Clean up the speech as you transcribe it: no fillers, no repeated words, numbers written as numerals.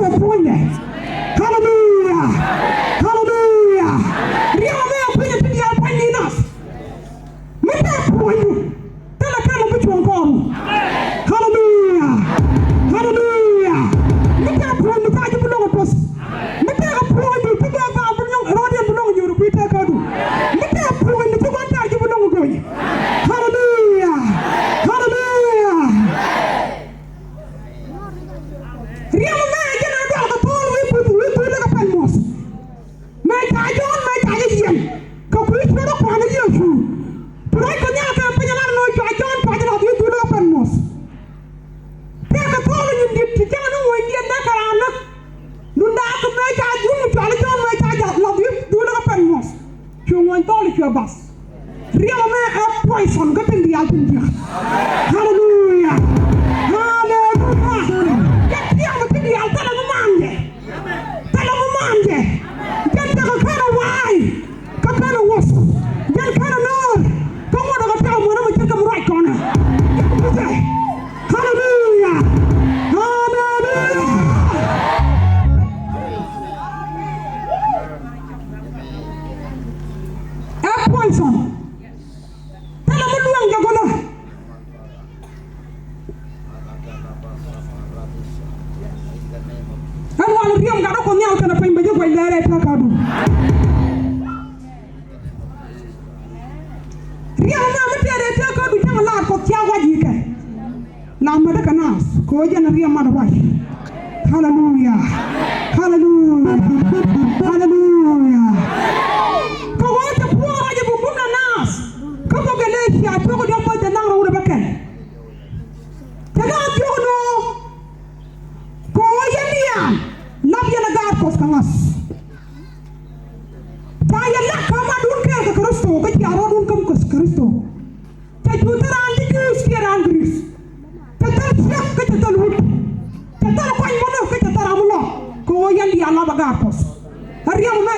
appointed. Hallelujah. Hallelujah. Ria me appointed to the appointing us. Me appointed. Tell a kind of which one come. Hallelujah. Hallelujah. Me appointed to the belong to us. Me appointed to the Rodian belong to you. We take out. Me appointed to one time you belong to you. Hallelujah. Hallelujah. Ria me again and dog the Paul we put like a pen moss. My John, my Italian. Complete for the one of you. But I could not have been able to John Pagan of you to the pen moss. Take a call in the Tijano when you get that around. Do not to make a room to John, my child, love you, do the pen moss. You want all of your bus. Real man have poison, get in the Alpine. Hallelujah. Hallelujah. Get the other to the altar of the Monday. Tell of a Monday. Get the kind of wine. Come kind of was. Get kind of Lord. Come on, I'll tell when I'm going to come right on her. Hallelujah. Hallelujah. Have poison. Tell them what you're going to. And while the young got up on the outside of him, but you were there at Takadu. Young man, there at Takadu, you have a lot of Tiawajika. Lamadacanas, Koyan and Riamada wife. Hallelujah. Hallelujah. Hallelujah. Go on to pour your Bubunas. Come on, Galatia, I told you about the number of the bucket. Tell us, you know. Love you God for us. Taya la kama dunke ka Kristo ka yaro dun kam ka Kristo. Ta tutra andi kus ki randris. Ta ta siak ka ta lut. Ta ta ko ay mono ka ta ramulo. Ko yan di Allah baga pos.